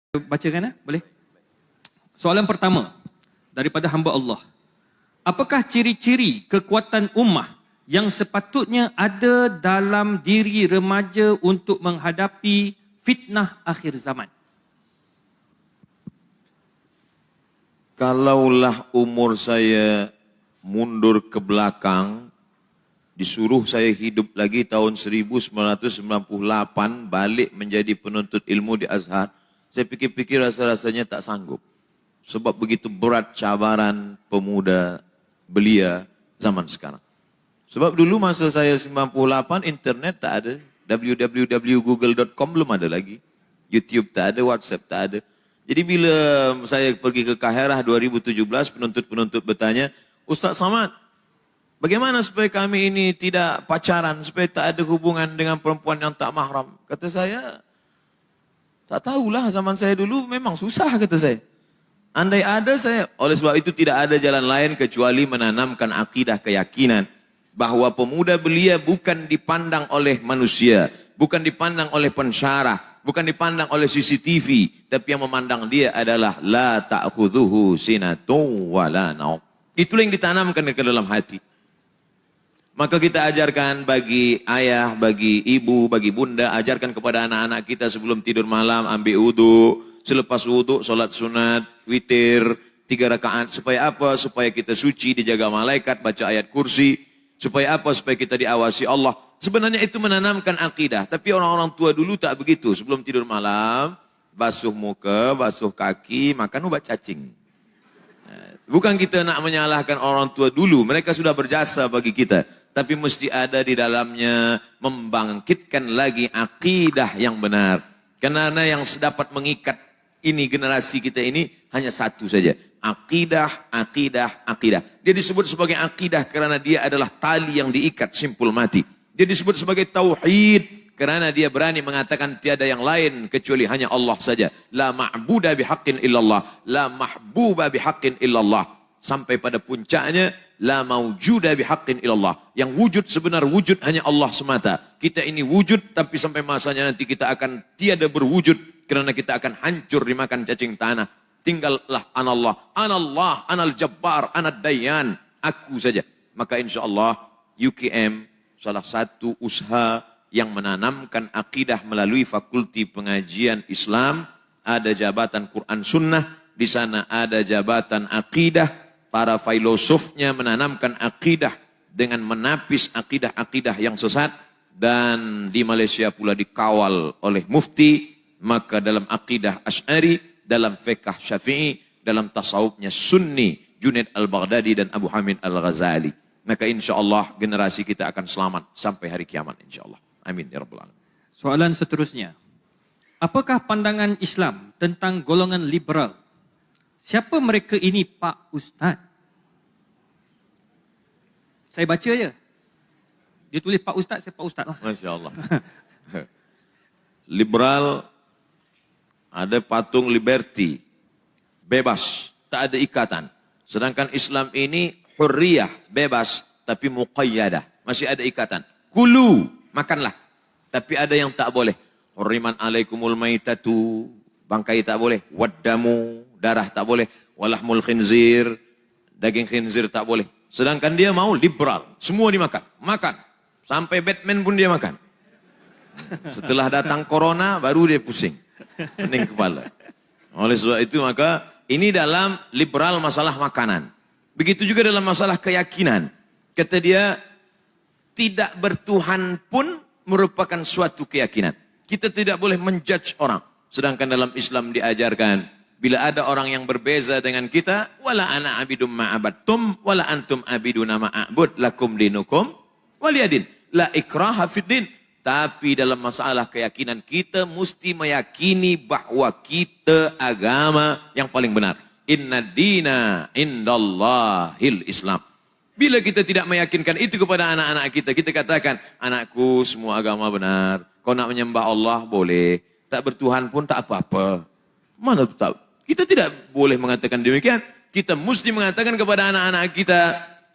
Bacakan boleh? Soalan pertama daripada hamba Allah. Apakah ciri-ciri kekuatan ummah yang sepatutnya ada dalam diri remaja untuk menghadapi fitnah akhir zaman? Kalaulah umur saya mundur ke belakang, disuruh saya hidup lagi tahun 1998, balik menjadi penuntut ilmu di Azhar, saya pikir-pikir rasa-rasanya tak sanggup. Sebab begitu berat cabaran pemuda belia zaman sekarang. Sebab dulu masa saya 98, internet tak ada. www.google.com belum ada lagi. YouTube tak ada, WhatsApp tak ada. Jadi bila saya pergi ke Kaherah 2017, penuntut-penuntut bertanya, Ustaz Samad, bagaimana supaya kami ini tidak pacaran, supaya tak ada hubungan dengan perempuan yang tak mahram? Kata saya, tak tahulah, zaman saya dulu memang susah, kata saya. Andai ada saya, oleh sebab itu tidak ada jalan lain kecuali menanamkan akidah keyakinan bahawa pemuda belia bukan dipandang oleh manusia, bukan dipandang oleh pensyarah, bukan dipandang oleh CCTV, tapi yang memandang dia adalah la ta'khudhuhu sinatun wa la naum. Itulah yang ditanamkan ke dalam hati. Maka kita ajarkan bagi ayah, bagi ibu, bagi bunda, ajarkan kepada anak-anak kita sebelum tidur malam, ambil wudu, selepas wudu, solat sunat, witir, 3 rakaat. Supaya apa? Supaya kita suci, dijaga malaikat, baca ayat kursi. Supaya apa? Supaya kita diawasi Allah. Sebenarnya itu menanamkan akidah. Tapi orang-orang tua dulu tak begitu. Sebelum tidur malam, basuh muka, basuh kaki, makan ubat cacing. Bukan kita nak menyalahkan orang tua dulu. Mereka sudah berjasa bagi kita. Tapi mesti ada di dalamnya membangkitkan lagi akidah yang benar. Karena yang dapat mengikat ini generasi kita ini hanya satu saja. Akidah, akidah, akidah. Dia disebut sebagai akidah kerana dia adalah tali yang diikat simpul mati. Dia disebut sebagai tauhid kerana dia berani mengatakan tiada yang lain kecuali hanya Allah saja. La ma'buda bihaqqin illallah, la mahbuba bihaqqin illallah. Sampai pada puncaknya, la maujuda bihaqqin illallah. Yang wujud sebenar wujud hanya Allah semata. Kita ini wujud, tapi sampai masanya nanti kita akan tiada berwujud kerana kita akan hancur dimakan cacing tanah. Tinggallah anallah, anallah, anal jabbar, anad dayan, aku saja. Maka insyaAllah UKM salah satu usaha yang menanamkan akidah melalui Fakulti Pengajian Islam. Ada jabatan Quran Sunnah, di sana ada jabatan akidah. Para filosofnya menanamkan akidah dengan menapis akidah-akidah yang sesat. Dan di Malaysia pula dikawal oleh mufti. Maka dalam akidah Asy'ari, dalam fiqh Syafi'i, dalam tasawufnya Sunni, Junaid Al-Baghdadi dan Abu Hamid Al-Ghazali. Maka insyaAllah generasi kita akan selamat sampai hari kiamat insyaAllah. Amin ya Rabbal Alamin. Soalan seterusnya. Apakah pandangan Islam tentang golongan liberal? Siapa mereka ini Pak Ustaz? Saya baca je. Dia tulis Pak Ustaz, saya Pak Ustaz lah. Masya Allah. Liberal, ada patung liberty, bebas, tak ada ikatan. Sedangkan Islam ini hurriyah, bebas, tapi muqayyadah, masih ada ikatan. Kulu, makanlah. Tapi ada yang tak boleh. Hurriman alaikumul maitatu, bangkai tak boleh. Waddamu, darah tak boleh. Walahmul khinzir, daging khinzir tak boleh. Sedangkan dia mau liberal, semua dimakan. Makan, sampai Batman pun dia makan. Setelah datang corona, baru dia pusing. Pening kepala. Oleh sebab itu maka, ini dalam liberal masalah makanan. Begitu juga dalam masalah keyakinan. Kata dia, tidak bertuhan pun merupakan suatu keyakinan. Kita tidak boleh menjudge orang. Sedangkan dalam Islam diajarkan, bila ada orang yang berbeza dengan kita, wala ana abidum ma'abattum, wala antum abiduna ma'abud, lakum dinukum, waliyadin. La ikraha fiddin. Tapi dalam masalah keyakinan kita mesti meyakini bahawa kita agama yang paling benar. Inna dina indallahil Islam. Bila kita tidak meyakinkan itu kepada anak-anak kita, kita katakan, anakku semua agama benar. Kau nak menyembah Allah boleh. Tak bertuhan pun tak apa-apa. Mana tu tak? Kita tidak boleh mengatakan demikian. Kita mesti mengatakan kepada anak-anak kita,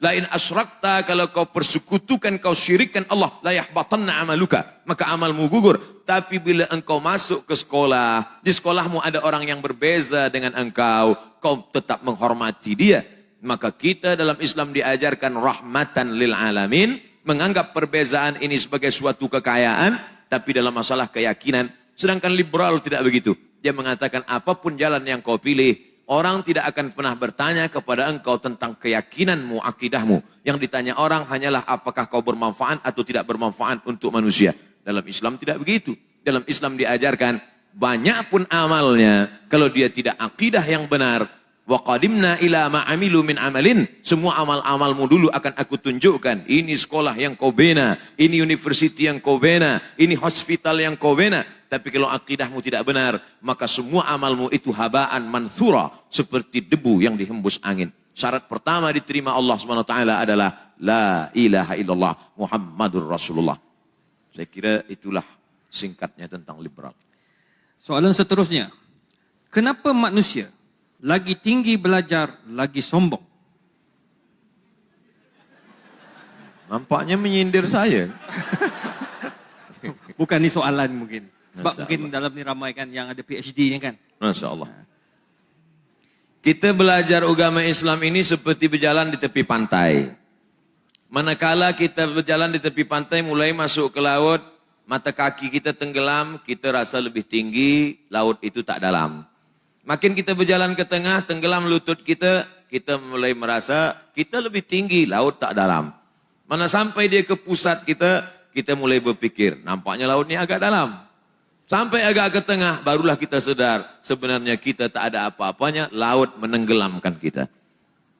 La in asyrakta, kalau kau persekutukan, kau syirikkan Allah, la yahbatanna amaluka, maka amalmu gugur. Tapi bila engkau masuk ke sekolah, di sekolahmu ada orang yang berbeza dengan engkau, kau tetap menghormati dia. Maka kita dalam Islam diajarkan rahmatan lil alamin, menganggap perbezaan ini sebagai suatu kekayaan, tapi dalam masalah keyakinan. Sedangkan liberal tidak begitu. Dia mengatakan apapun jalan yang kau pilih, orang tidak akan pernah bertanya kepada engkau tentang keyakinanmu, akidahmu. Yang ditanya orang hanyalah apakah kau bermanfaat atau tidak bermanfaat untuk manusia. Dalam Islam tidak begitu. Dalam Islam diajarkan banyak pun amalnya, kalau dia tidak akidah yang benar, wa qadimna ila ma amilu min amalin, semua amal-amalmu dulu akan aku tunjukkan. Ini sekolah yang kau bina, ini university yang kau bina, ini hospital yang kau bina. Tapi kalau akidahmu tidak benar, maka semua amalmu itu habaan mansura, seperti debu yang dihembus angin. Syarat pertama diterima Allah SWT adalah la ilaha illallah Muhammadur Rasulullah. Saya kira itulah singkatnya tentang liberal. Soalan seterusnya, kenapa manusia lagi tinggi belajar, lagi sombong? Nampaknya menyindir saya. Bukan ni soalan mungkin. Sebab Masya mungkin Allah. dalam ni ramai kan yang ada PhD-nya kan. Masya Allah. Kita belajar agama Islam ini seperti berjalan di tepi pantai. Manakala kita berjalan di tepi pantai, mulai masuk ke laut, mata kaki kita tenggelam, kita rasa lebih tinggi, laut itu tak dalam. Makin kita berjalan ke tengah, tenggelam lutut kita, kita mulai merasa kita lebih tinggi, laut tak dalam. Mana sampai dia ke pusat kita mulai berpikir, nampaknya laut ni agak dalam. Sampai agak ke tengah, barulah kita sedar, sebenarnya kita tak ada apa-apanya, laut menenggelamkan kita.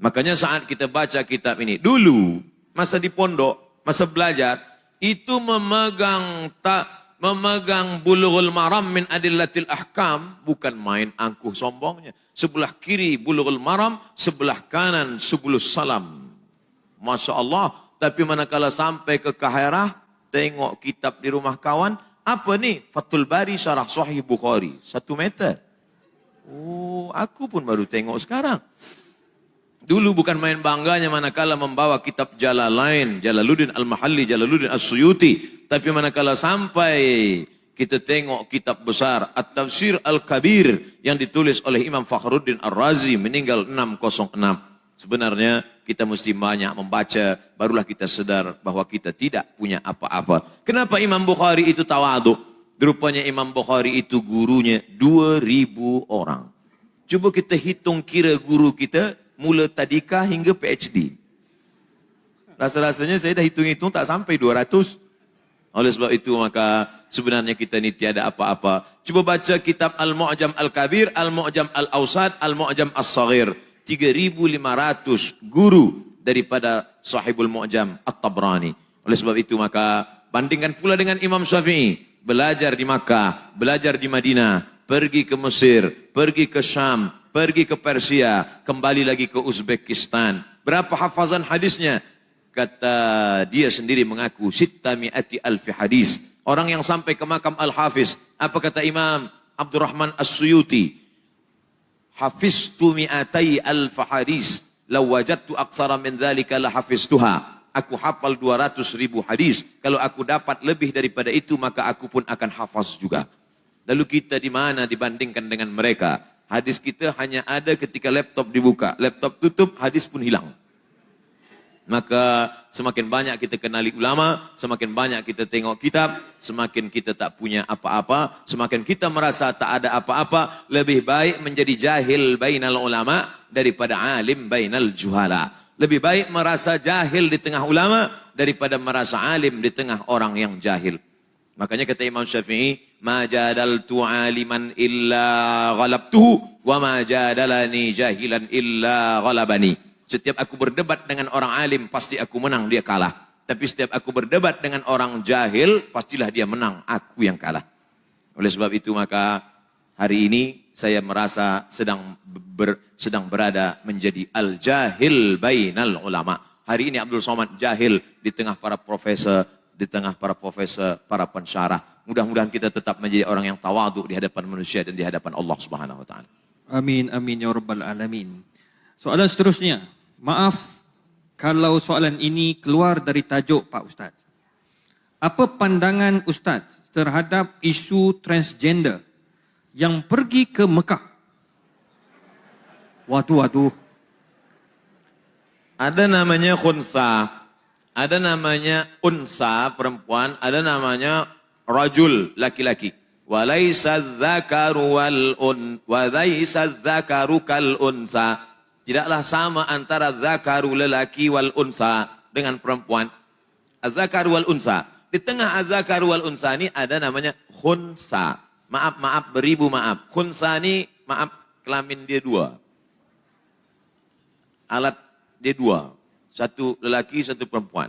Makanya saat kita baca kitab ini, dulu, masa di pondok, masa belajar, itu memegang Bulughul Maram min Adillatil Ahkam, bukan main angkuh sombongnya. Sebelah kiri Bulughul Maram, sebelah kanan Subulus Salam. Masya Allah. Tapi manakala sampai ke Kairah, tengok kitab di rumah kawan, apa ni? Fathul Bari Syarah Sahih Bukhari. 1 meter. Oh, aku pun baru tengok sekarang. Dulu bukan main bangganya manakala membawa kitab Jalalain, Jalaluddin Al-Mahalli, Jalaluddin As-Suyuti. Tapi manakala sampai kita tengok kitab besar At-Tafsir Al-Kabir yang ditulis oleh Imam Fakhruddin Ar-Razi, meninggal 606. Sebenarnya kita mesti banyak membaca, barulah kita sedar bahwa kita tidak punya apa-apa. Kenapa Imam Bukhari itu tawaduk? Rupanya Imam Bukhari itu gurunya 2000 orang. Cuba kita hitung kira guru kita, mula tadika hingga PhD. Rasa-rasanya saya dah hitung-hitung tak sampai 200. Oleh sebab itu maka sebenarnya kita ni tiada apa-apa. Cuba baca kitab Al-Mu'jam Al-Kabir, Al-Mu'jam Al-Awsad, Al-Mu'jam As-Saghir. 3.500 guru daripada Sahibul Mu'jam At-Tabrani. Oleh sebab itu maka bandingkan pula dengan Imam Syafi'i. Belajar di Makkah, belajar di Madinah, pergi ke Mesir, pergi ke Syam, pergi ke Persia, kembali lagi ke Uzbekistan. Berapa hafazan hadisnya? Kata dia sendiri mengaku, 600,000 hadis. Orang yang sampai ke makam Al-Hafiz. Apa kata Imam Abdurrahman As-Suyuti? Hafiztu mi'atai alfa hadis, law wajadtu aktsara min dzalika la hafiztuha. Aku hafal 200.000 hadis. Kalau aku dapat lebih daripada itu, maka aku pun akan hafaz juga. Lalu kita di mana dibandingkan dengan mereka? Hadis kita hanya ada ketika laptop dibuka. Laptop tutup, hadis pun hilang. Maka semakin banyak kita kenali ulama, semakin banyak kita tengok kitab, semakin kita tak punya apa-apa, semakin kita merasa tak ada apa-apa, lebih baik menjadi jahil bainal ulama daripada alim bainal juhala. Lebih baik merasa jahil di tengah ulama daripada merasa alim di tengah orang yang jahil. Makanya kata Imam Syafi'i, ma jadaltu aliman illa ghalabtuhu wa ma jadalani jahilan illa ghalabani. Setiap aku berdebat dengan orang alim, pasti aku menang, dia kalah. Tapi setiap aku berdebat dengan orang jahil, pastilah dia menang, aku yang kalah. Oleh sebab itu maka hari ini saya merasa sedang berada menjadi al-jahil bainal ulama. Hari ini Abdul Somad jahil di tengah para profesor, para pensyarah. Mudah-mudahan kita tetap menjadi orang yang tawaduk di hadapan manusia dan di hadapan Allah Subhanahu wa taala. Amin amin ya rabbal alamin. Soalan seterusnya, maaf kalau soalan ini keluar dari tajuk Pak Ustaz. Apa pandangan Ustaz terhadap isu transgender yang pergi ke Mekah? Waduh. Ada namanya khunsa, ada namanya unsa perempuan, ada namanya rajul laki-laki. Walaysa dzakaru kal unsa. Tidaklah sama antara zakaru lelaki wal unsa dengan perempuan. Az-zakaru wal unsa. Di tengah az-zakaru wal unsa ini ada namanya khunsa. Maaf, beribu maaf. Khunsa ini maaf, kelamin dia dua. Alat dia dua. Satu lelaki, satu perempuan.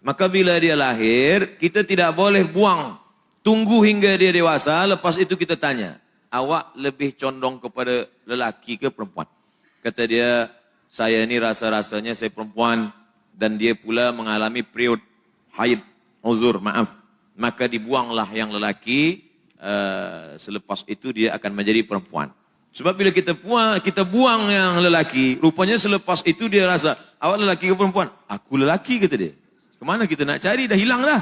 Maka bila dia lahir, kita tidak boleh buang. Tunggu hingga dia dewasa, lepas itu kita tanya. Awak lebih condong kepada lelaki ke perempuan? Kata dia, saya ini rasa-rasanya saya perempuan. Dan dia pula mengalami period haid, uzur, maaf. Maka dibuanglah yang lelaki, selepas itu dia akan menjadi perempuan. Sebab bila kita buang yang lelaki, rupanya selepas itu dia rasa, awak lelaki ke perempuan? Aku lelaki, kata dia. Kemana kita nak cari, dah hilang dah.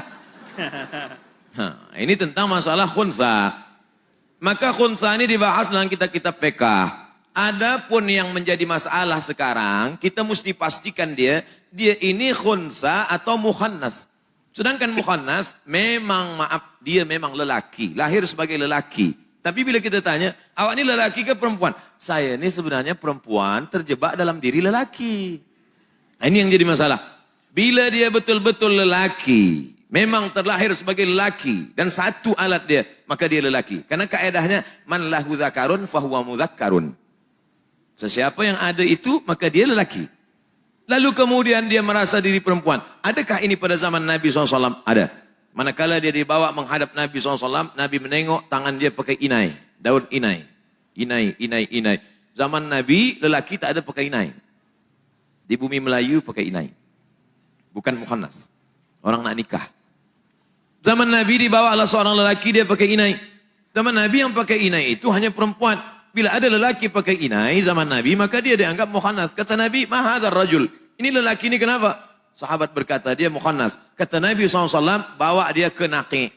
Ini tentang masalah khunsa. Maka khunsa ini dibahas dalam kitab-kitab fiqh. Adapun yang menjadi masalah sekarang, kita mesti pastikan dia ini khunsa atau mukhannas. Sedangkan mukhannas memang dia memang lelaki, lahir sebagai lelaki. Tapi bila kita tanya, awak ni lelaki ke perempuan? Saya ni sebenarnya perempuan terjebak dalam diri lelaki. Ini yang jadi masalah. Bila dia betul-betul lelaki, memang terlahir sebagai lelaki dan satu alat dia, maka dia lelaki. Karena kaedahnya man lahu dzakarun fahuwa mudzakkarun. Sesiapa yang ada itu, maka dia lelaki. Lalu kemudian dia merasa diri perempuan. Adakah ini pada zaman Nabi SAW? Ada. Manakala dia dibawa menghadap Nabi SAW, Nabi menengok tangan dia pakai inai. Daun inai. Inai. Zaman Nabi, lelaki tak ada pakai inai. Di bumi Melayu pakai inai. Bukan mukhannas. Orang nak nikah. Zaman Nabi dibawa oleh seorang lelaki, dia pakai inai. Zaman Nabi yang pakai inai itu hanya perempuan. Bila ada lelaki pakai inai zaman Nabi, maka dia dianggap mukhannas. Kata Nabi, ma hadzal rajul. Ini lelaki ini kenapa? Sahabat berkata, dia mukhannas. Kata Nabi SAW, bawa dia ke naqi.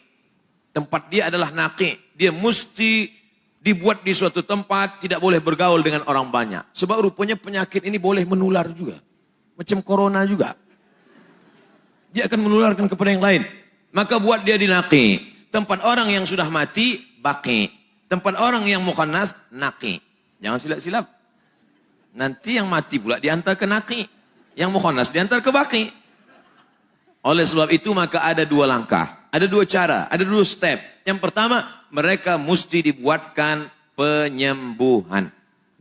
Tempat dia adalah naqi. Dia mesti dibuat di suatu tempat, tidak boleh bergaul dengan orang banyak. Sebab rupanya penyakit ini boleh menular juga. Macam corona juga. Dia akan menularkan kepada yang lain. Maka buat dia di naqi. Tempat orang yang sudah mati, baqi. Tempat orang yang mukhannas, naqi. Jangan silap-silap. Nanti yang mati pula diantar ke naqi. Yang mukhannas diantar ke baqi. Oleh sebab itu maka ada dua langkah. Ada dua cara, ada dua step. Yang pertama, mereka mesti dibuatkan penyembuhan.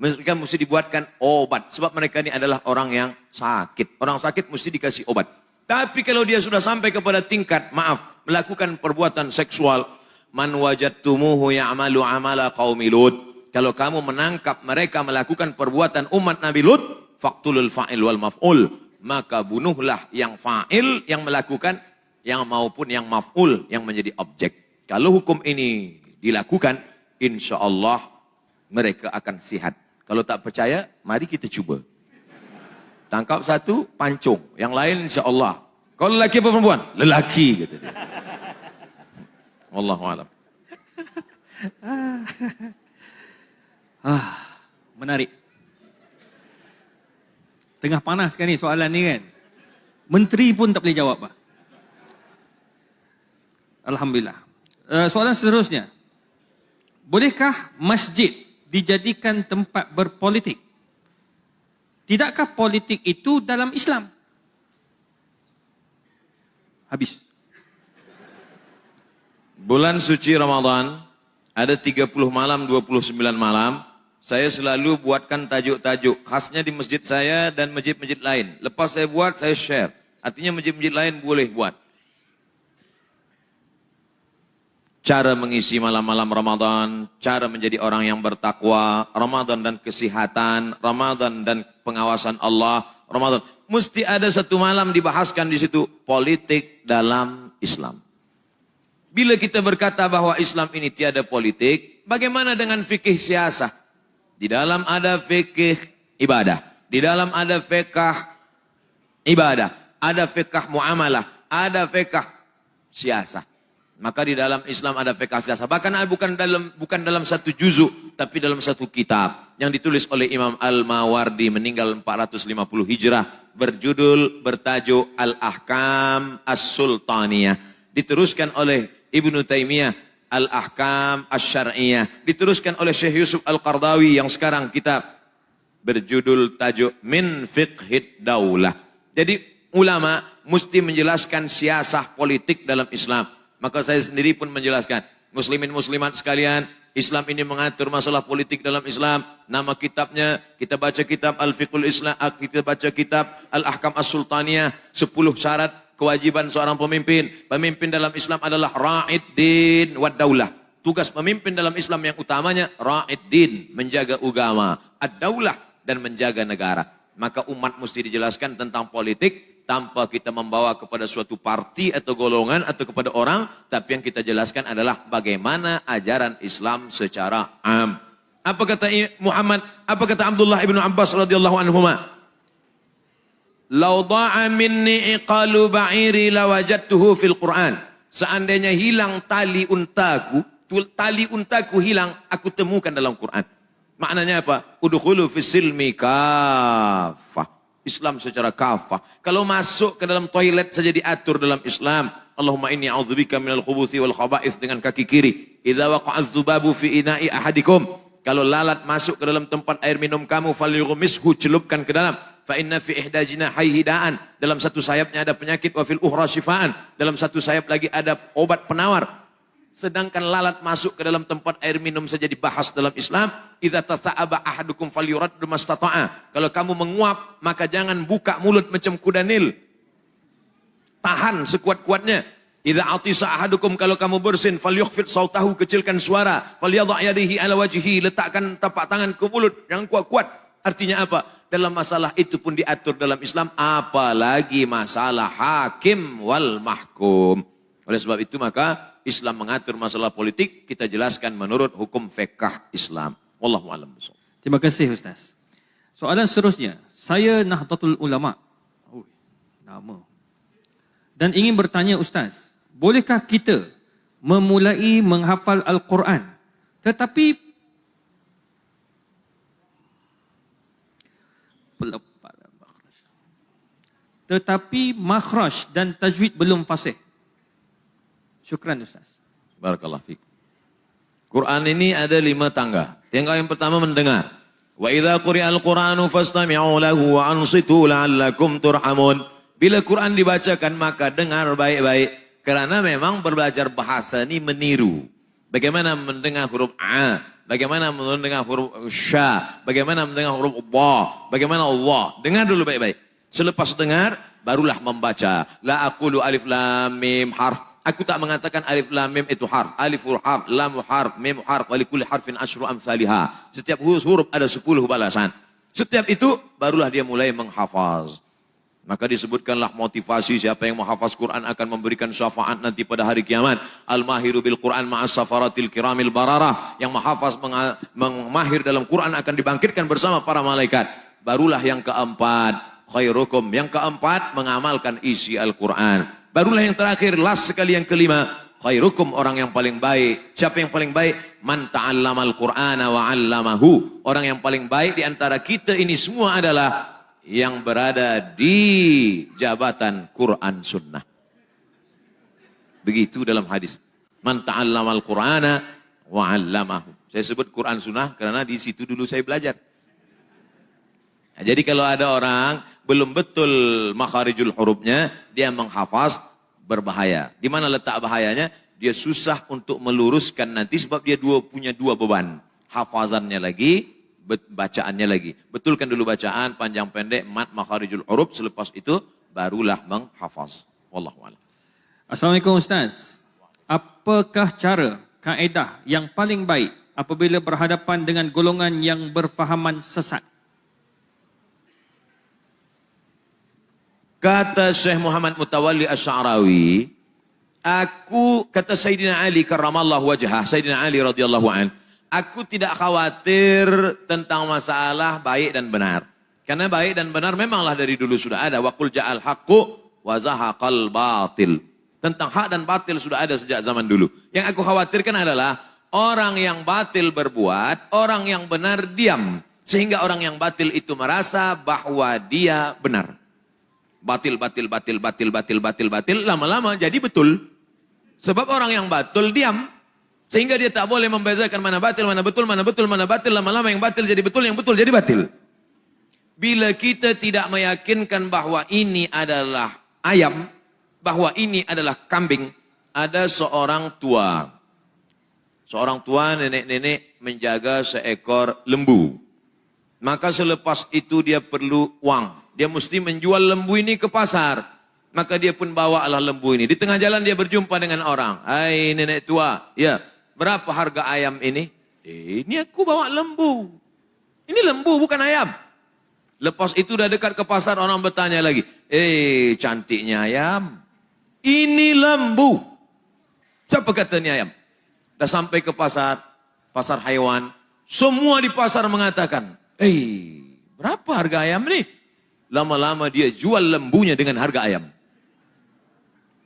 Mereka mesti dibuatkan obat. Sebab mereka ini adalah orang yang sakit. Orang sakit mesti dikasih obat. Tapi kalau dia sudah sampai kepada tingkat, maaf, melakukan perbuatan seksual, man wajadtumuhu ya'malu amala qaumi Lut. Kalau kamu menangkap mereka melakukan perbuatan umat Nabi Lut, faqtulul fa'il wal maf'ul. Maka bunuhlah yang fa'il, yang melakukan, yang maupun yang maf'ul, yang menjadi objek. Kalau hukum ini dilakukan, insya Allah mereka akan sihat. Kalau tak percaya, mari kita cuba. Tangkap satu, pancung. Yang lain insya Allah. Kalau lelaki apa perempuan? Lelaki, kata dia. Wallahualam. Menarik. Tengah panas kan ni soalan ni kan. Menteri pun tak boleh jawab. Alhamdulillah. Soalan seterusnya. Bolehkah masjid dijadikan tempat berpolitik? Tidakkah politik itu dalam Islam? Habis. Bulan suci Ramadan, ada 30 malam, 29 malam. Saya selalu buatkan tajuk-tajuk. Khasnya di masjid saya dan masjid-masjid lain. Lepas saya buat, saya share. Artinya masjid-masjid lain boleh buat. Cara mengisi malam-malam Ramadan, cara menjadi orang yang bertakwa, Ramadan dan kesehatan, Ramadan dan pengawasan Allah, Ramadan. Mesti ada satu malam dibahaskan di situ, politik dalam Islam. Bila kita berkata bahwa Islam ini tiada politik, bagaimana dengan fikih siasah? Di dalam ada fikih ibadah, di dalam ada fikih ibadah, ada fiqh muamalah, ada fiqh siasah. Maka di dalam Islam ada fiqh siasah. Bahkan bukan dalam satu juzuk, tapi dalam satu kitab yang ditulis oleh Imam Al-Mawardi meninggal 450 Hijrah, bertajuk Al-Ahkam As-Sultaniyah. Diteruskan oleh Ibnu Taimiyah Al-Ahkam Asy-Syar'iyyah. Diteruskan oleh Syekh Yusuf Al-Qardawi yang sekarang kita berjudul tajuk Min Fiqhid Daulah. Jadi ulama mesti menjelaskan siasah politik dalam Islam. Maka saya sendiri pun menjelaskan, muslimin muslimat sekalian, Islam ini mengatur masalah politik dalam Islam. Nama kitabnya, kita baca kitab Al-Fiqhul Islam, kita baca kitab Al-Ahkam As-Sultaniyah, 10 syarat kewajiban seorang pemimpin. Pemimpin dalam Islam adalah ra'id din wad daulah. Tugas pemimpin dalam Islam yang utamanya ra'id din, menjaga agama, ad-daulah, dan menjaga negara. Maka umat mesti dijelaskan tentang politik tanpa kita membawa kepada suatu parti atau golongan atau kepada orang, tapi yang kita jelaskan adalah bagaimana ajaran Islam secara am. Apa kata Muhammad? Apa kata Abdullah ibnu Abbas radhiyallahu anhuma? Lau da'a minni iqalu ba'iri lawajadtuhu fil Quran. Seandainya hilang tali untaku hilang, aku temukan dalam Quran. Maknanya apa? Udkhulu fis silmi kafah. Islam secara kafah. Kalau masuk ke dalam toilet saja diatur dalam Islam. Allahumma inni a'udzubika minal khubuthi wal khaba'ith dengan kaki kiri. Idza waqa'az dzubabu fi ina'i ahadikum. Kalau lalat masuk ke dalam tempat air minum kamu, falyughmishu, celupkan ke dalam. Fa inna fi ihda jinahaihi da'an. Dalam satu sayapnya ada penyakit, wa fil ukhra shifaan. Dalam satu sayap lagi ada obat penawar. Sedangkan lalat masuk ke dalam tempat air minum saja dibahas dalam Islam. Idza tasa'aba ahadukum falyurad mastata'a. Kalau kamu menguap, maka jangan buka mulut macam kuda Nil. Tahan sekuat-kuatnya. Idza atisa ahadukum, kalau kamu bersin, falyukhfid sautahu, kecilkan suara. Falyadha' yadihi ala wajhihi, letakkan tapak tangan ke mulut, jangan kuat-kuat. Artinya apa? Dalam masalah itu pun diatur dalam Islam, apalagi masalah hakim wal mahkum. Oleh sebab itu maka Islam mengatur masalah politik, kita jelaskan menurut hukum fiqh Islam. Wallahu a'lam bishawab. Terima kasih Ustaz. Soalan seterusnya, saya Nahdlatul Ulama. Oh, nama. Dan ingin bertanya Ustaz, bolehkah kita memulai menghafal Al-Quran tetapi makhraj dan tajwid belum fasih? Syukran Ustaz. Barakallahu fiik. Quran ini ada 5 tangga. Tangga yang pertama mendengar. Wa idza quri'al Qur'anu fastami'u lahu wa ansitu la'allakum turhamun. Bila Quran dibacakan maka dengar baik-baik. Karena memang belajar bahasa ini meniru. Bagaimana mendengar huruf A, bagaimana mendengar huruf Sya, bagaimana mendengar huruf Ba, bagaimana Allah. Dengar dulu baik-baik. Selepas dengar, barulah membaca. La aqulu alif lam mim harf. Aku tak mengatakan alif lam mim itu harf. Alif harf, lam harf, mim harf, wa likulli harfin asyru amsalihha. Setiap huruf ada 10 balasan. Setiap itu barulah dia mulai menghafaz. Maka disebutkanlah motivasi siapa yang menghafaz Quran akan memberikan syafaat nanti pada hari kiamat. Al-mahiru bil Quran ma'as safaratil kiramil bararah. Yang menghafaz, mahir dalam Quran akan dibangkitkan bersama para malaikat. Barulah yang keempat, khairukum. Yang keempat, mengamalkan isi Al-Quran. Barulah yang terakhir, last sekali yang kelima, khairukum, orang yang paling baik. Siapa yang paling baik? Man ta'allamal Qur'ana wa 'allamahu. Orang yang paling baik di antara kita ini semua adalah yang berada di jabatan Quran Sunnah. Begitu dalam hadis. Man ta'allamal Qur'ana wa 'allamahu. Saya sebut Quran Sunnah karena di situ dulu saya belajar. Nah, jadi kalau ada orang belum betul makharijul hurufnya, dia menghafaz, berbahaya. Di mana letak bahayanya? Dia susah untuk meluruskan nanti sebab dia punya dua beban. Hafazannya lagi, bacaannya lagi. Betulkan dulu bacaan, panjang pendek, mat, makharijul huruf, selepas itu barulah menghafaz. Wallahu a'lam. Assalamualaikum Ustaz. Apakah cara, kaedah yang paling baik apabila berhadapan dengan golongan yang berfahaman sesat? Kata Syekh Muhammad Mutawalli Asy'arawi, kata Sayyidina Ali karramallahu wajhah, Sayyidina Ali radhiyallahu an, aku tidak khawatir tentang masalah baik dan benar. Karena baik dan benar memanglah dari dulu sudah ada. Wa qul ja'al haqqu wa zahaqal batil. Tentang hak dan batil sudah ada sejak zaman dulu. Yang aku khawatirkan adalah orang yang batil berbuat, orang yang benar diam. Sehingga orang yang batil itu merasa bahwa dia benar. Batil, batil, batil, batil, batil, batil, batil. Lama-lama jadi betul. Sebab orang yang batil diam. Sehingga dia tak boleh membezakan mana batil, mana betul, mana betul, mana batil. Lama-lama yang batil jadi betul, yang betul jadi batil. Bila kita tidak meyakinkan bahwa ini adalah ayam, bahwa ini adalah kambing, ada seorang tua. Seorang tua nenek-nenek menjaga seekor lembu. Maka selepas itu dia perlu uang. Dia mesti menjual lembu ini ke pasar. Maka dia pun bawalah lembu ini. Di tengah jalan dia berjumpa dengan orang. Hai nenek tua, ya berapa harga ayam ini? Ini aku bawa lembu. Ini lembu bukan ayam. Lepas itu dah dekat ke pasar, orang bertanya lagi. Cantiknya ayam. Ini lembu. Siapa kata ini ayam? Dah sampai ke pasar, pasar haiwan. Semua di pasar mengatakan, berapa harga ayam ni? Lama-lama dia jual lembunya dengan harga ayam.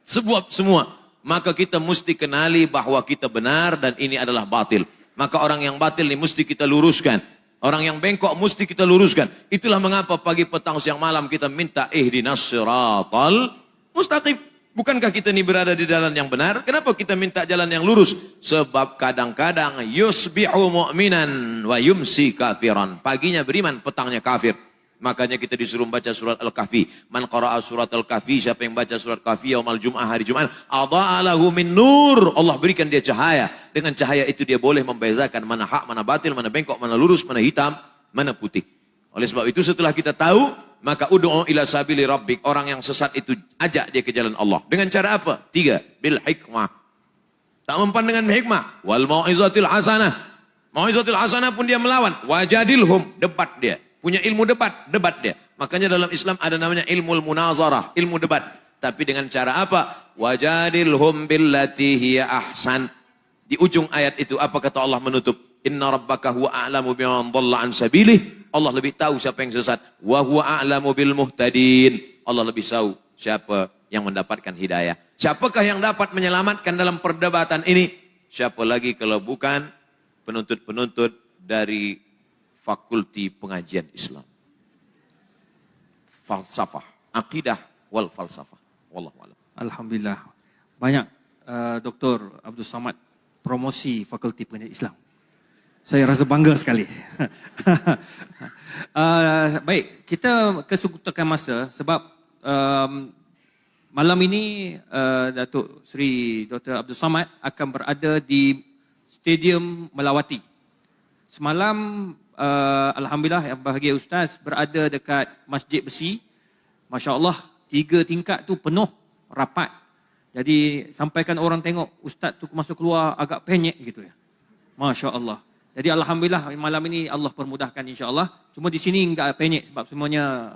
Semua. Maka kita mesti kenali bahwa kita benar dan ini adalah batil. Maka orang yang batil ini mesti kita luruskan. Orang yang bengkok mesti kita luruskan. Itulah mengapa pagi, petang, siang, malam kita minta ihdinas siratal mustaqim. Bukankah kita ini berada di jalan yang benar? Kenapa kita minta jalan yang lurus? Sebab kadang-kadang yusbihu mu'minan wa yumsi kafiran. Paginya beriman, petangnya kafir. Makanya kita disuruh baca surat Al-Kahfi. Man qara'a surat Al-Kahfi, siapa yang baca surat Kahfi yaumal Jum'ah, hari Jumat, adha'a lahu min nur. Allah berikan dia cahaya. Dengan cahaya itu dia boleh membezakan mana hak, mana batil, mana bengkok, mana lurus, mana hitam, mana putih. Oleh sebab itu setelah kita tahu, maka ud'u ila sabili rabbik. Orang yang sesat itu ajak dia ke jalan Allah. Dengan cara apa? 3, bil hikmah. Tak mempan dengan hikmah. Wal mau'izatil hasanah. Mau'izatil hasanah pun dia melawan. Wajadilhum, debat dia. Punya ilmu debat dia. Makanya dalam Islam ada namanya ilmu munazarah, ilmu debat. Tapi dengan cara apa? Wajadilhum billati hiya ahsan. Di ujung ayat itu apa kata Allah menutup? Inna rabbaka huwa a'lamu biman dhalla an sabilih. Allah lebih tahu siapa yang sesat. Wa huwa a'lamu bil muhtadin. Allah lebih tahu siapa yang mendapatkan hidayah. Siapakah yang dapat menyelamatkan dalam perdebatan ini? Siapa lagi kalau bukan penuntut-penuntut dari Fakulti Pengajian Islam. Falsafah, akidah wal falsafah. Wallahu a'lam. Alhamdulillah. Banyak Dr. Abdul Samad promosi Fakulti Pengajian Islam. Saya rasa bangga sekali. Baik, kita kesempatan masa sebab malam ini Datuk Seri Dr. Abdul Samad akan berada di Stadium Melawati. Semalam Alhamdulillah yang bahagia Ustaz berada dekat Masjid Besi. Masya Allah, 3 tingkat tu penuh, rapat. Jadi sampaikan orang tengok Ustaz tu masuk keluar agak penyek gitu ya. Masya Allah. Jadi Alhamdulillah malam ini Allah permudahkan insya Allah. Cuma di sini enggak penyek sebab semuanya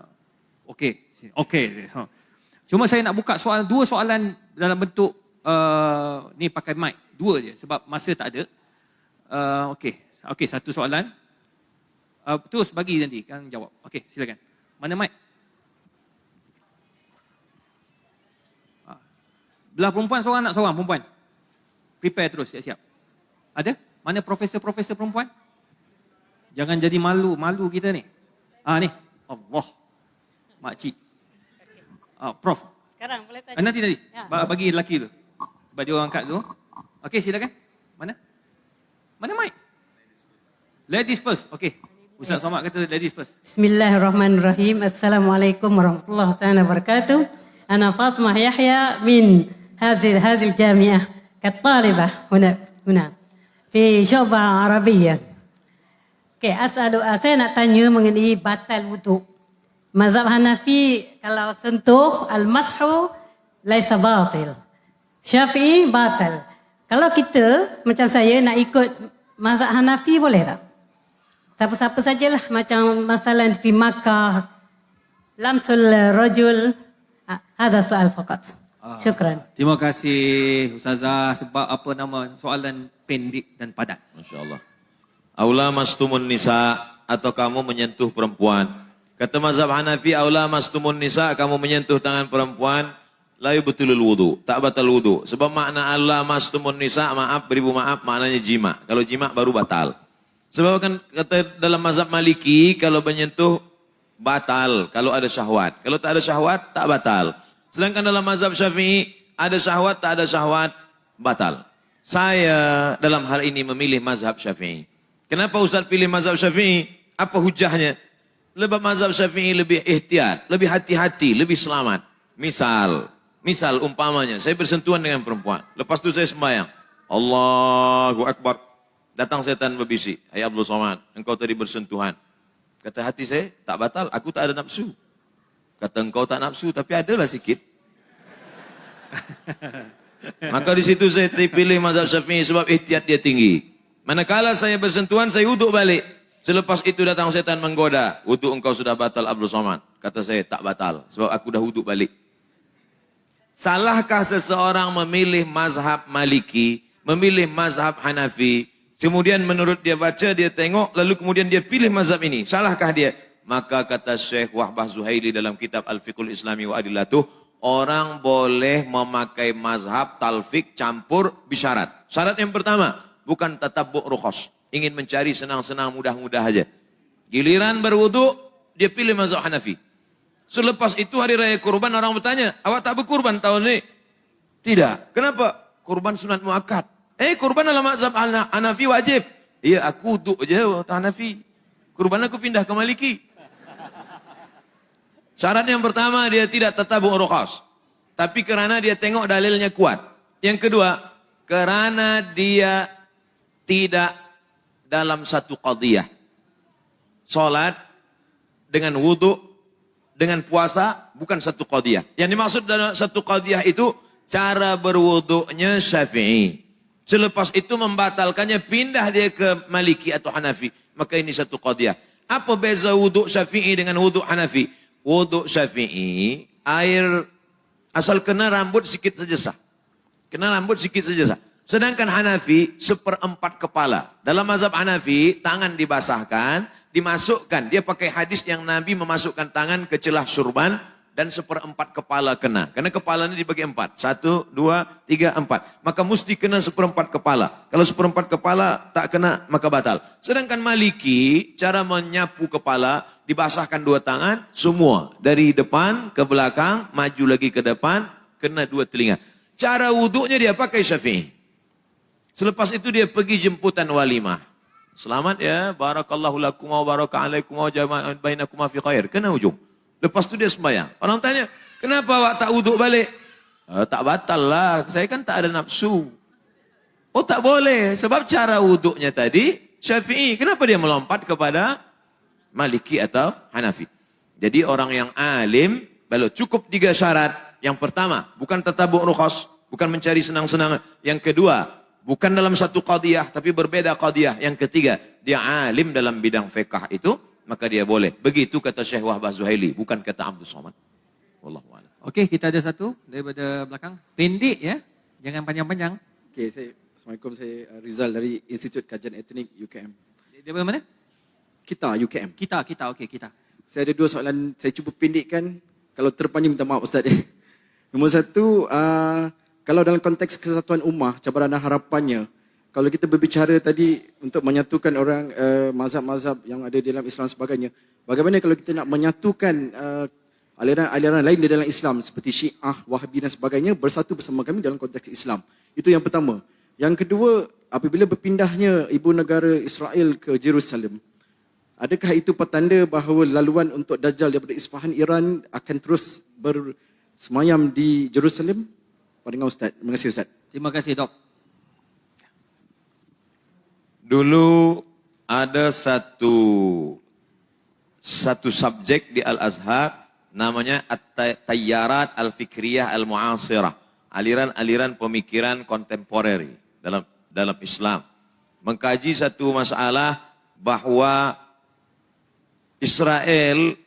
okey. Cuma saya nak buka dua soalan dalam bentuk ni pakai mic. 2 je sebab masa tak ada. Okey, satu soalan. Terus bagi nanti kan jawab. Okey, silakan. Mana mic? Belah perempuan seorang nak seorang perempuan. Prepare terus, siap-siap. Ada? Mana profesor-profesor perempuan? Jangan jadi malu kita ni. Ni. Allah. Makcik. Prof. Sekarang boleh tanya. Nanti. Ya. Bagi lelaki dulu. Bagi orang angkat dulu. Okey, silakan. Mana mic? Ladies first. Okey. Ustaz Somad kata ladies first. Bismillahirrahmanirrahim. Assalamualaikum warahmatullahi taala wabarakatuh. Ana Fatimah Yahya min هذه الجامعة كطالبة هنا في شعبة عربية. Saya nak tanya mengenai batal wudu. Mazhab Hanafi kalau sentuh al-mashu laisa batil. Syafi'i batal. Kalau kita macam saya nak ikut mazhab Hanafi boleh tak? Siapa-siapa sajalah macam masalah di Makkah lamsul rajul. Hadha soal faqat. Syukran. Terima kasih Ustazah sebab soalan pendek dan padat. Masya Allah. Aula mastumun nisa, atau kamu menyentuh perempuan. Kata mazhab Hanafi, aula mastumun nisa, kamu menyentuh tangan perempuan, la yubtilul wudu, tak batal wudu. Sebab makna aula mastumun nisa, maaf, beribu maaf, maknanya jima. Kalau jima baru batal. Sebab kan kata dalam mazhab Maliki, kalau menyentuh batal, kalau ada syahwat. Kalau tak ada syahwat, tak batal. Sedangkan dalam mazhab Syafi'i, ada syahwat, tak ada syahwat, batal. Saya dalam hal ini memilih mazhab Syafi'i. Kenapa Ustaz pilih mazhab Syafi'i? Apa hujahnya? Sebab mazhab Syafi'i lebih ihtiyat, lebih hati-hati, lebih selamat. Misal umpamanya, saya bersentuhan dengan perempuan. Lepas itu saya sembahyang. Allahu Akbar. Datang setan berbisik. Hai Abdul Somad, engkau tadi bersentuhan. Kata hati saya, tak batal, aku tak ada nafsu. Kata engkau tak nafsu, tapi adalah sikit. Maka di situ saya pilih mazhab Syafi'i sebab ihtiyat dia tinggi. Manakala saya bersentuhan, saya wuduk balik. Selepas itu datang setan menggoda. Wuduk engkau sudah batal Abdul Somad. Kata saya tak batal. Sebab aku dah wuduk balik. Salahkah seseorang memilih mazhab Maliki, memilih mazhab Hanafi, kemudian menurut dia baca, dia tengok, lalu kemudian dia pilih mazhab ini. Salahkah dia? Maka kata Syekh Wahbah Zuhaili dalam kitab Al-Fiqhul Islami wa Adillatuh, orang boleh memakai mazhab talfik campur bisyarat. Syarat yang pertama, bukan tatabbu' rukhas. Ingin mencari senang-senang mudah-mudah aja. Giliran berwudu, dia pilih mazhab Hanafi. Selepas itu hari raya kurban orang bertanya, awak tak berkurban tahun ini? Tidak. Kenapa? Kurban sunat muakkad. Kurban dalam mazhab Hanafi wajib. Iya, aku wudu aja Hanafi. Kurban aku pindah ke Maliki. Syarat yang pertama, dia tidak tatabbu' rukhas. Tapi kerana dia tengok dalilnya kuat. Yang kedua, kerana dia tidak dalam satu qadiyah. Salat dengan wudu, dengan puasa, bukan satu qadiyah. Yang dimaksud dalam satu qadiyah itu, cara berwudunya Syafi'i. Selepas itu membatalkannya, pindah dia ke Maliki atau Hanafi. Maka ini satu qadiyah. Apa beza wudu Syafi'i dengan wudu Hanafi? Wudu Syafi'i, air asal kena rambut sikit saja sah. Kena rambut sikit saja sah. Sedangkan Hanafi, 1/4 kepala. Dalam mazhab Hanafi, tangan dibasahkan, dimasukkan. Dia pakai hadis yang Nabi memasukkan tangan ke celah surban dan 1/4 kepala kena. Karena kepala ini dibagi 4. 1, 2, 3, 4. Maka mesti kena 1/4 kepala. Kalau 1/4 kepala tak kena, maka batal. Sedangkan Maliki, cara menyapu kepala, dibasahkan 2 tangan, semua. Dari depan ke belakang, maju lagi ke depan, kena 2 telinga. Cara wuduknya dia pakai Syafi'i. Selepas itu dia pergi jemputan walimah. Selamat ya, barakallahu lakum wa baraka alaikum wa jama'an bainakum fi khair. Kena ujung. Lepas itu dia sembahyang. Orang tanya, kenapa awak tak wuduk balik? Tak batal lah, saya kan tak ada nafsu. Oh tak boleh, sebab cara wuduknya tadi Syafi'i. Kenapa dia melompat kepada Maliki atau Hanafi? Jadi orang yang alim, kalau cukup 3 syarat. Yang pertama, bukan tatabbu' rukhas, bukan mencari senang-senang. Yang kedua, bukan dalam satu qadiyah, tapi berbeda qadiyah. Yang ketiga, dia alim dalam bidang fiqh itu, maka dia boleh. Begitu kata Syekh Wahbah Zuhaili, bukan kata Abdul Somad. Wallahu a'lam. Okey, kita ada satu daripada belakang. Pendek ya, jangan panjang-panjang. Okey, Assalamualaikum, saya Rizal dari Institut Kajian Etnik UKM. Daripada mana? Kita, UKM. Kita, okey, kita. Saya ada 2 soalan, saya cuba pendekkan. Kalau terpanjang minta maaf Ustaz. Nombor 1, kalau dalam konteks kesatuan ummah, cabaran dan harapannya, kalau kita berbicara tadi untuk menyatukan orang mazhab-mazhab yang ada di dalam Islam sebagainya, bagaimana kalau kita nak menyatukan aliran-aliran lain di dalam Islam seperti Syiah, Wahabi dan sebagainya bersatu bersama kami dalam konteks Islam. Itu yang pertama. Yang kedua, apabila berpindahnya ibu negara Israel ke Jerusalem, adakah itu petanda bahawa laluan untuk Dajjal daripada Isfahan Iran akan terus bersemayam di Jerusalem? Pandangan Ustaz. Terima kasih Ustaz. Terima kasih Dok. Dulu ada satu subjek di Al-Azhar namanya At-Tayyarat Al-Fikriyah Al-Mu'asirah. Aliran-aliran pemikiran kontemporer dalam Islam. Mengkaji satu masalah bahawa Israel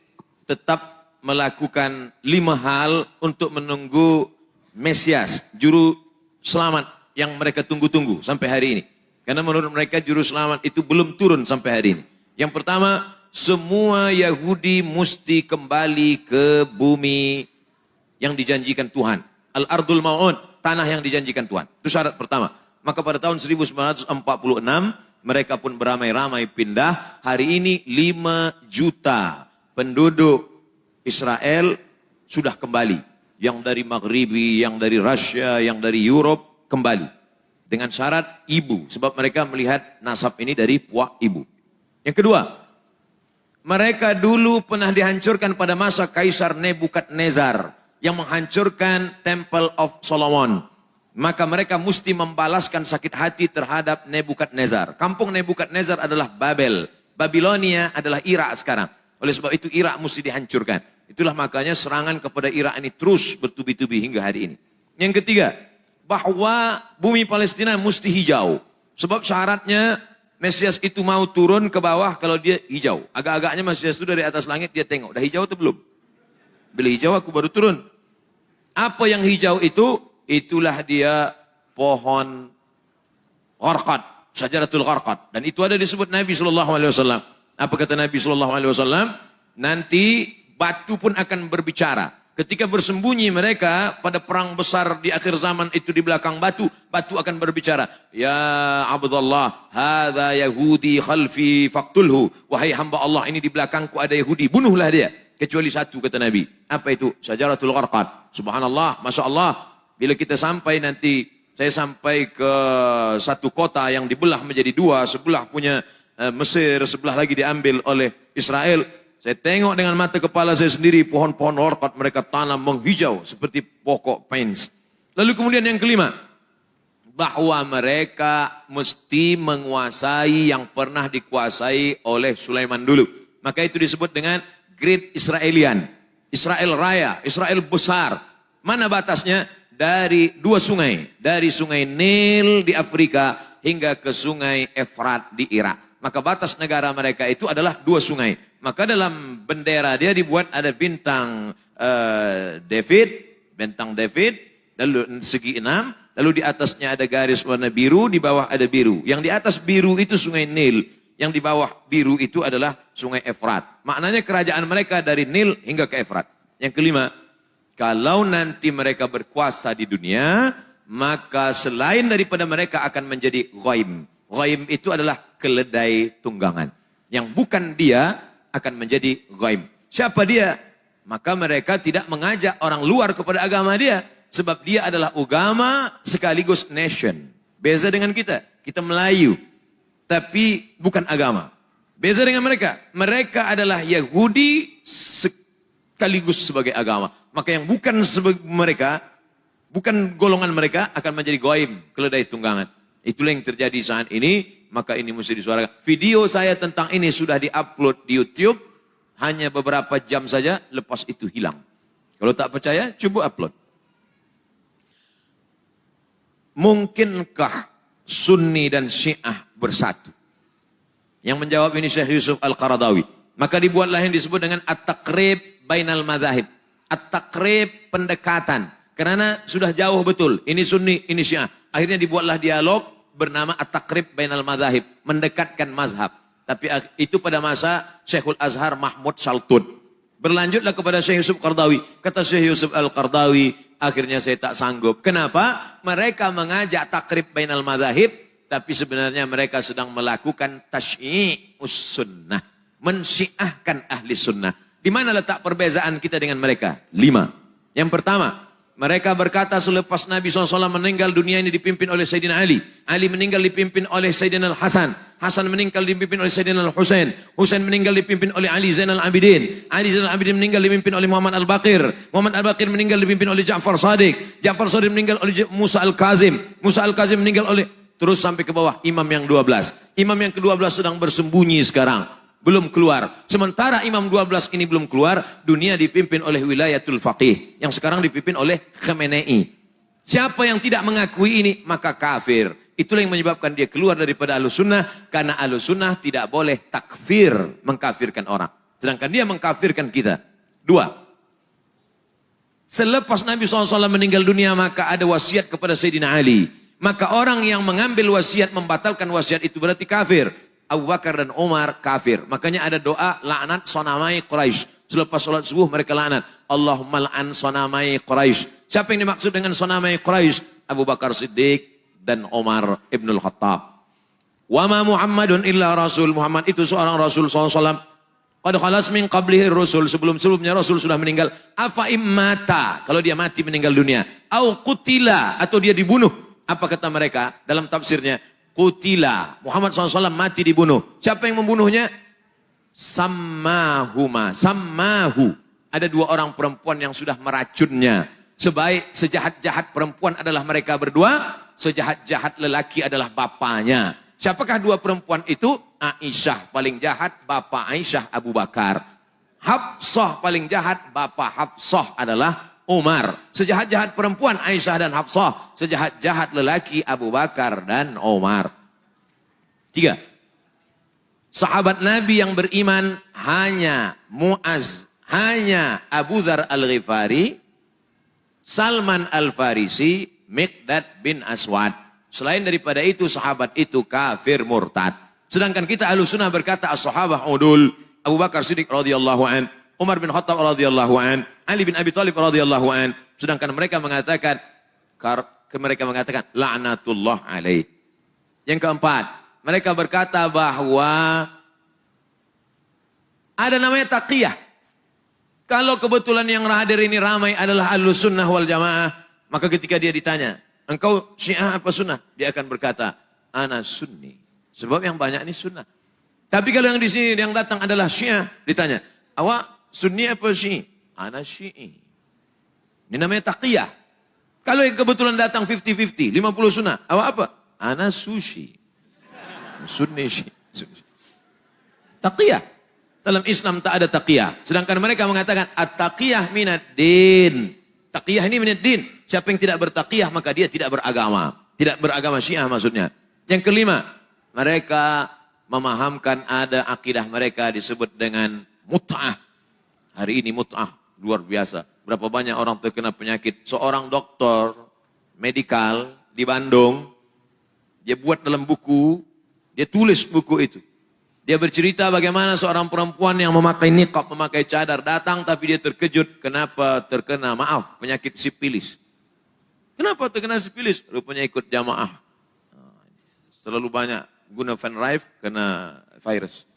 tetap melakukan 5 hal untuk menunggu Mesias, juru selamat yang mereka tunggu-tunggu sampai hari ini. Karena menurut mereka juru selamat itu belum turun sampai hari ini. Yang pertama, semua Yahudi mesti kembali ke bumi yang dijanjikan Tuhan. Al-Ardul Ma'un, tanah yang dijanjikan Tuhan. Itu syarat pertama. Maka pada tahun 1946, mereka pun beramai-ramai pindah. Hari ini 5 juta penduduk Israel sudah kembali. Yang dari Maghribi, yang dari Rusia, yang dari Europe kembali. Dengan syarat ibu. Sebab mereka melihat nasab ini dari puak ibu. Yang kedua, mereka dulu pernah dihancurkan pada masa Kaisar Nebukadnezar yang menghancurkan Temple of Solomon. Maka mereka mesti membalaskan sakit hati terhadap Nebukadnezar. Kampung Nebukadnezar adalah Babel. Babilonia adalah Irak sekarang. Oleh sebab itu Irak mesti dihancurkan. Itulah makanya serangan kepada Irak ini terus bertubi-tubi hingga hari ini. Yang ketiga, bahwa bumi Palestina mesti hijau. Sebab syaratnya Mesias itu mau turun ke bawah kalau dia hijau. Agak-agaknya Mesias itu dari atas langit dia tengok. Dah hijau atau belum? Bila hijau aku baru turun. Apa yang hijau itu? Itulah dia pohon gharqad. Syajaratul gharqad. Dan itu ada disebut Nabi SAW. Apa kata Nabi SAW? Nanti batu pun akan berbicara. Ketika bersembunyi mereka pada perang besar di akhir zaman itu di belakang batu, batu akan berbicara. Ya Abdullah, hadza Yahudi khalfi faqtulhu. Wahai hamba Allah, ini di belakangku ada Yahudi, bunuhlah dia. Kecuali satu kata Nabi. Apa itu? Syajaratul gharqad. Subhanallah, Masya Allah. Bila kita sampai nanti, saya sampai ke satu kota yang dibelah menjadi dua, sebelah punya Mesir, sebelah lagi diambil oleh Israel. Saya tengok dengan mata kepala saya sendiri pohon-pohon gharqad mereka tanam menghijau seperti pokok pines. Lalu kemudian yang kelima, bahwa mereka mesti menguasai yang pernah dikuasai oleh Sulaiman dulu. Maka itu disebut dengan Great Israelian. Israel Raya, Israel besar. Mana batasnya? Dari 2 sungai. Dari sungai Nil di Afrika hingga ke sungai Efrat di Irak. Maka batas negara mereka itu adalah 2 sungai. Maka dalam bendera dia dibuat ada bintang David, lalu segi 6, lalu di atasnya ada garis warna biru, di bawah ada biru. Yang di atas biru itu sungai Nil, yang di bawah biru itu adalah sungai Efrat. Maknanya kerajaan mereka dari Nil hingga ke Efrat. Yang kelima, kalau nanti mereka berkuasa di dunia, maka selain daripada mereka akan menjadi ghaim. Ghaim itu adalah keledai tunggangan. Yang bukan dia akan menjadi ghaim. Siapa dia? Maka mereka tidak mengajak orang luar kepada agama dia. Sebab dia adalah agama sekaligus nation. Beza dengan kita. Kita Melayu. Tapi bukan agama. Beza dengan mereka. Mereka adalah Yahudi sekaligus sebagai agama. Maka yang bukan mereka, bukan golongan mereka akan menjadi ghaim, keledai tunggangan. Itulah yang terjadi saat ini. Maka ini mesti disuarakan. Video saya tentang ini sudah diupload di YouTube. Hanya beberapa jam saja, lepas itu hilang. Kalau tak percaya, coba upload. Mungkinkah Sunni dan Syiah bersatu? Yang menjawab ini Syekh Yusuf Al-Qaradawi. Maka dibuatlah yang disebut dengan At-Taqrib Bainal Madzahib. At-Taqrib pendekatan. Karena sudah jauh betul. Ini Sunni, ini Syiah. Akhirnya dibuatlah dialog bernama At-Taqrib Bainal Madzahib, mendekatkan mazhab. Tapi itu pada masa Syekhul Azhar Mahmud Shaltun. Berlanjutlah kepada Syekh Yusuf Qaradawi. Kata Syekh Yusuf Al-Qaradawi, akhirnya saya tak sanggup. Kenapa? Mereka mengajak Taqrib Bainal Madzahib, tapi sebenarnya mereka sedang melakukan tasyyi'us sunnah, mensyiahkan ahli sunnah. Di mana letak perbezaan kita dengan mereka? 5. Yang pertama, mereka berkata selepas Nabi SAW meninggal, dunia ini dipimpin oleh Sayyidina Ali. Ali meninggal dipimpin oleh Sayyidina Al-Hasan. Hasan meninggal dipimpin oleh Sayyidina Al-Husain. Husain meninggal dipimpin oleh Ali Zainal Abidin. Ali Zainal Abidin meninggal dipimpin oleh Muhammad Al-Baqir. Muhammad Al-Baqir meninggal dipimpin oleh Ja'far Shadiq. Ja'far Shadiq meninggal oleh Musa Al-Kazim. Musa Al-Kazim meninggal oleh... Terus sampai ke bawah imam yang 12. Imam yang ke-12 sedang bersembunyi sekarang. Belum keluar. Sementara imam 12 ini belum keluar, dunia dipimpin oleh wilayatul faqih. Yang sekarang dipimpin oleh Khamenei. Siapa yang tidak mengakui ini, maka kafir. Itulah yang menyebabkan dia keluar daripada Ahlussunnah. Karena Ahlussunnah tidak boleh takfir, mengkafirkan orang. Sedangkan dia mengkafirkan kita. 2. Selepas Nabi SAW meninggal dunia, maka ada wasiat kepada Sayyidina Ali. Maka orang yang mengambil wasiat, membatalkan wasiat itu berarti kafir. Abu Bakar dan Umar kafir. Makanya ada doa laknat sonamai Quraisy. Selepas sholat subuh mereka laknat. Allahumma la'an sonamai Quraisy. Siapa yang dimaksud dengan sonamai Quraisy? Abu Bakar Siddiq dan Umar Ibnul Khattab. Wa ma Muhammadun illa Rasul. Muhammad itu seorang Rasul SAW. Qad khalas min qablihi Rasul. Sebelum-sebelumnya Rasul sudah meninggal. Afa immata. Kalau dia mati meninggal dunia. Au qutila. Atau dia dibunuh. Apa kata mereka dalam tafsirnya? Qutila. Muhammad SAW mati dibunuh. Siapa yang membunuhnya? Sammahuma. Sammahu. Ada dua orang perempuan yang sudah meracunnya. Sejahat-jahat perempuan adalah mereka berdua. Sejahat-jahat lelaki adalah bapaknya. Siapakah dua perempuan itu? Aisyah paling jahat, bapak Aisyah Abu Bakar. Hafsah paling jahat, bapak Hafsah adalah Umar. Sejahat-jahat perempuan Aisyah dan Hafsah. Sejahat-jahat lelaki Abu Bakar dan Umar. 3. Sahabat Nabi yang beriman hanya Muaz, hanya Abu Dzar Al-Ghifari, Salman Al-Farisi, Miqdad bin Aswad. Selain daripada itu sahabat itu kafir murtad. Sedangkan kita Ahlussunnah berkata as-sahabah udul. Abu Bakar Siddiq radhiyallahu an, Umar bin Khattab radhiyallahu an, Ali bin Abi Thalib radhiyallahu an. Sedangkan mereka mengatakan la'natullah alaih. Yang keempat, mereka berkata bahwa ada namanya taqiyah. Kalau kebetulan yang hadir ini ramai adalah Ahlussunnah wal Jamaah, maka ketika dia ditanya, engkau Syiah apa Sunnah? Dia akan berkata, ana Sunni. Sebab yang banyak ini Sunnah. Tapi kalau yang di sini yang datang adalah Syiah, ditanya, awak Sunni apa Syi'i? Ana Syi'i. Ini namanya taqiyah. Kalau yang kebetulan datang 50-50, 50 Sunnah, awak apa? Ana Sushi. Sunni Syi'i. Taqiyah. Dalam Islam tak ada taqiyah. Sedangkan mereka mengatakan, at-taqiyah minad din. Taqiyah ini minad din. Siapa yang tidak bertaqiyah maka dia tidak beragama. Tidak beragama Syiah maksudnya. Yang kelima, mereka memahamkan ada akidah mereka disebut dengan mut'ah. Hari ini mut'ah luar biasa. Berapa banyak orang terkena penyakit. Seorang dokter medikal di Bandung, dia buat dalam buku, dia tulis buku itu. Dia bercerita bagaimana seorang perempuan yang memakai niqab, memakai cadar datang tapi dia terkejut kenapa terkena penyakit sipilis. Kenapa terkena sipilis? Rupanya ikut jamaah. Terlalu banyak guna Van Rijk kena virus.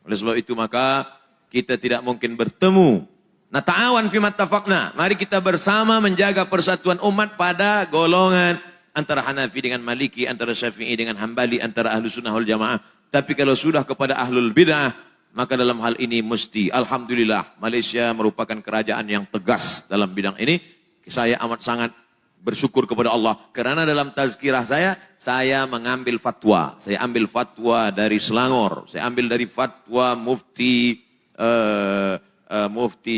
Oleh sebab itu maka kita tidak mungkin bertemu. Nah ta'awan fi mattafaqna. Mari kita bersama menjaga persatuan umat pada golongan antara Hanafi dengan Maliki, antara Syafi'i dengan Hambali, antara Ahlussunnah wal Jamaah. Tapi kalau sudah kepada Ahlul Bid'ah, maka dalam hal ini mesti, alhamdulillah, Malaysia merupakan kerajaan yang tegas dalam bidang ini. Saya amat sangat bersyukur kepada Allah. Karena dalam tazkirah saya mengambil fatwa. Saya ambil fatwa dari Selangor. Saya ambil dari fatwa Mufti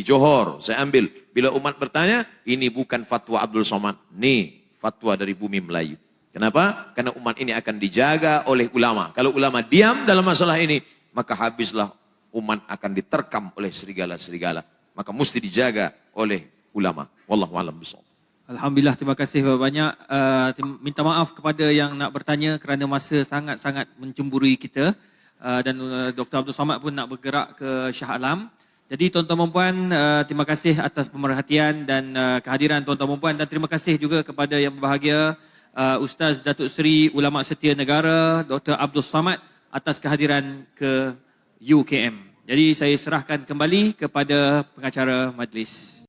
Johor. Saya ambil. Bila umat bertanya, ini bukan fatwa Abdul Somad. Ini fatwa dari bumi Melayu. Kenapa? Karena umat ini akan dijaga oleh ulama. Kalau ulama diam dalam masalah ini, maka habislah umat akan diterkam oleh serigala-serigala. Maka mesti dijaga oleh ulama. Wallahu a'lam bishawab. Alhamdulillah, terima kasih banyak. Minta maaf kepada yang nak bertanya kerana masa sangat-sangat mencemburui kita. Dan Dr. Abdul Somad pun nak bergerak ke Shah Alam. Jadi tuan-tuan dan puan, terima kasih atas pemerhatian dan kehadiran tuan-tuan dan puan. Dan terima kasih juga kepada yang berbahagia, Ustaz Datuk Seri Ulama Setia Negara Dr. Abdul Somad atas kehadiran ke UKM. Jadi saya serahkan kembali kepada pengacara majlis.